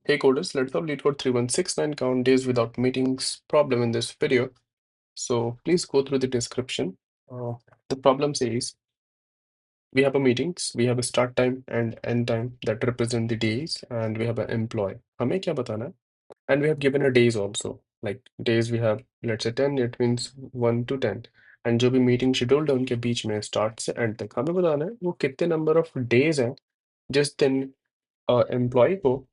Hey coders, let's solve LeetCode 3169 count days without meetings problem in this video. So please go through the description. The problem says we have a meetings, we have a start time and end time that represent the days, and we have an employee. हमें क्या बताना है? And we have given a days also. Like days we have, let's say 10, it means 1 to 10. And जो भी meeting scheduled है उनके बीच में start से एंड तक हमें बताना है वो कितने नंबर ऑफ डेज हैं जिस दिन एम्प्लॉय को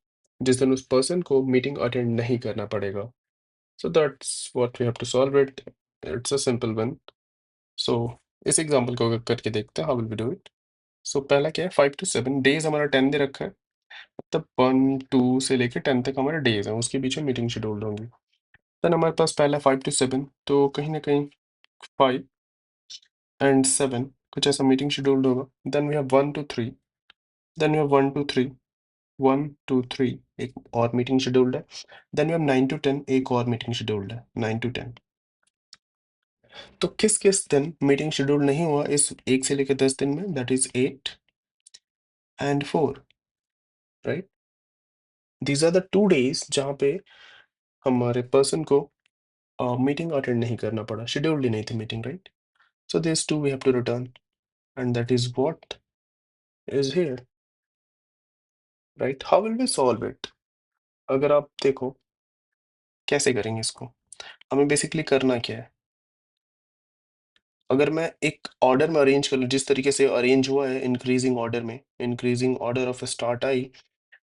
जिस दिन उस पर्सन को मीटिंग अटेंड नहीं करना पड़ेगा. So that's what we have to solve it. It's a simple one. So इस एग्जांपल को करके देखते हैं how will we do it. So पहला क्या है 5 to 7 डेज हमारा 10 दे रखा है, मतलब 1 2 से लेके 10 तक हमारे डेज हैं, उसके बीच में मीटिंग शेड्यूल्ड होंगी. देन हमारे पास पहला 5 to 7, तो कहीं ना कहीं 5 and 7 कुछ ऐसा मीटिंग शेड्यूल्ड होगा. Then we have 1 to 3, then we have 1 to 3, 1 2 3 एक और मीटिंग शेड्यूल्ड है. देन वी हैव 9 to 10 एक और मीटिंग शेड्यूल्ड है 9 to 10. तो किस किस दिन मीटिंग शेड्यूल नहीं हुआ इस 1 से लेकर 10 दिन में, that is 8 and 4, right. These are the 2 days जहाँ पे हमारे पर्सन को मीटिंग अटेंड नहीं करना पड़ा, शेड्यूल्ड ही नहीं थी meeting, right. So this 2 we have to return and that is what is here, right. How will we solve it? अगर आप देखो कैसे करेंगे इसको, हमें बेसिकली करना क्या है. अगर मैं एक ऑर्डर में अरेंज कर लूँ जिस तरीके से अरेंज हुआ है इंक्रीजिंग ऑर्डर में, increasing order of start I,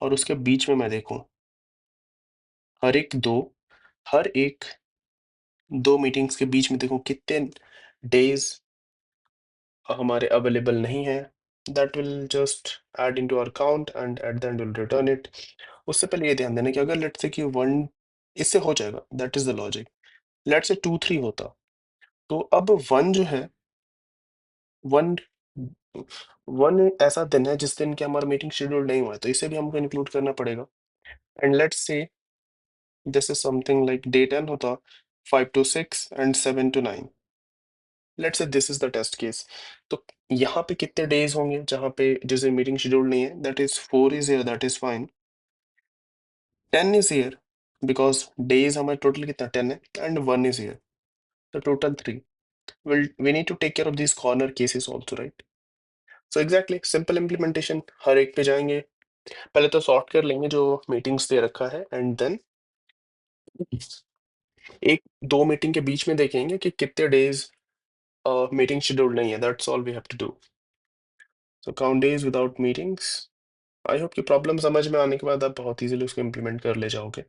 और उसके बीच में मैं देखूं हर एक दो मीटिंग्स के बीच में देखूं कितने डेज हमारे अवेलेबल नहीं है, that will just add into our count and at the end will return it. उससे पहले ये ध्यान देना कि अगर लेट्स से कि 1 इससे हो जाएगा, that is the logic. Let's say 2 3 होता, तो अब 1 जो है 1 1 ऐसा दिन है जिस दिन कि हमारा मीटिंग शेड्यूल नहीं हुआ है, तो इसे भी हमको इंक्लूड करना पड़ेगा. And let's say this is something like day 10 होता 5 to 6 and 7 to 9. Let's say this is the test case. तो यहाँ पे कितने डेज होंगे जहाँ पे जिस दिन मीटिंग शेड्यूल नहीं है, that is 4 is here, that is fine. 10 is here because days हमारे टोटल कितना 10 है, and 1 is here, the total 3. We need to take care of these corner cases also, right? So exactly simple implementation, हर एक पे जाएंगे, पहले तो sort कर लेंगे जो मीटिंग्स दे रखा है, एंड देन एक दो मीटिंग के बीच में देखेंगे कि कितने डेज मीटिंग शेड्यूल नहीं है. That's all we have to do. So count days without meetings. I hope कि प्रॉब्लम समझ में आने के बाद आप बहुत इजीली उसको इम्प्लीमेंट कर ले जाओगे.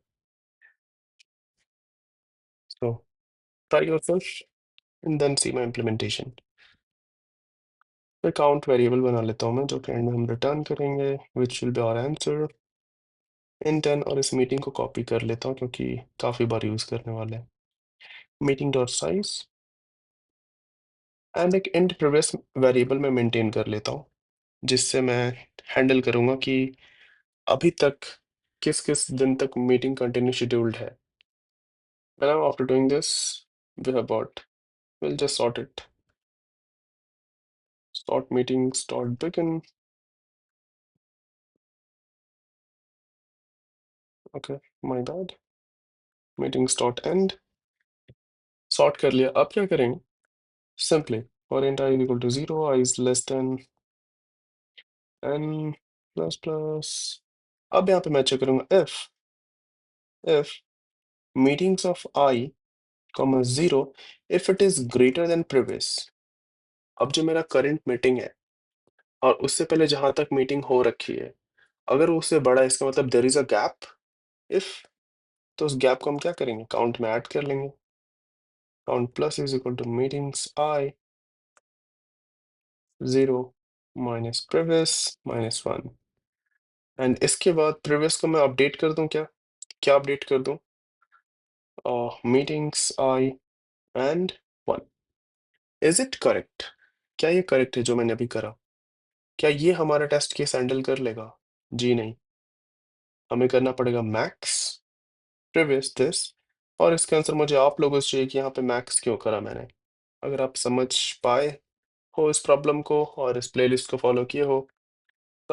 So try yourself and then see my implementation. तो काउंट वेरिएबल बना लेता हूँ मैं, जो कि एंड में हम रिटर्न करेंगे, which will be our answer in 10. और इस मीटिंग को कॉपी कर लेता हूँ क्योंकि काफ़ी बार यूज़ करने वाले हैं. मीटिंग डॉट साइज एंड एक इंट प्रीवियस वेरिएबल में मेंटेन कर लेता हूँ, जिससे मैं हैंडल करूँगा कि अभी तक किस किस दिन तक मीटिंग कंटिन्यू शेड्यूल्ड है. Now after doing this, we have what? We'll just sort it. Sort meetings dot begin. Okay, my bad. Meetings dot end. Sort कर लिया. अब क्या करेंगे? Simply for int I is equal to 0, I is less than n plus plus. अब यहाँ पे मैं check करूँगा if meetings of I comma 0 if it is greater than previous. अब जो मेरा current meeting है और उससे पहले जहाँ तक मीटिंग हो रखी है, अगर वो उससे बड़ा है, इसका मतलब there is a gap. If तो उस गैप को हम क्या करेंगे, काउंट में ऐड कर लेंगे. Count plus is equal to meetings I 0 minus previous minus 1. And इसके बाद प्रीवियस को मैं अपडेट कर दूं, क्या क्या अपडेट कर दूं, meetings I and 1. Is it correct? क्या ये करेक्ट है जो मैंने अभी करा? क्या ये हमारा टेस्ट केस हैंडल कर लेगा? जी नहीं, हमें करना पड़ेगा मैक्स प्रीवियस दिस. और इसका आंसर मुझे आप लोगों से चाहिए कि यहाँ पे मैक्स क्यों करा मैंने. अगर आप समझ पाए हो इस प्रॉब्लम को और इस प्लेलिस्ट को फॉलो किए हो,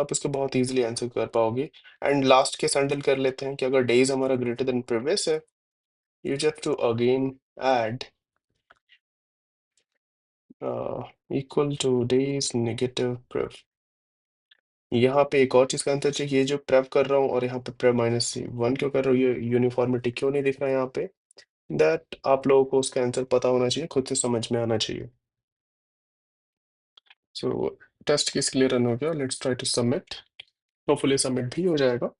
तो आप इसको बहुत इजीली आंसर कर पाओगे। एंड लास्ट केस हैंडल कर लेते हैं कि अगर डेज हमारा ग्रेटर देन प्रीवियस है, you just to again add equal to days negative prev. यहाँ पे एक और चीज़ का आंसर चाहिए, ये जो प्रेव कर रहा हूँ और यहाँ पे प्रेव -1 क्यों कर रहा हूँ, ये यूनिफॉर्मिटी क्यों नहीं दिख रहा है यहाँ पे, दैट आप लोगों को उसका आंसर पता होना चाहिए, खुद से समझ में आना चाहिए। So test case clear run हो गया, let's try to submit. Hopefully submit भी हो जाएगा।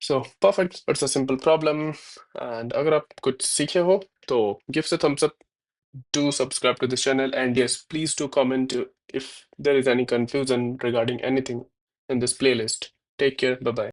So perfect, it's a simple problem. And अगर आप कुछ सीखे हो तो गिव से thumbs up, do subscribe to this channel, and yes, please do comment if there is any confusion regarding anything in this playlist. Take care, bye bye.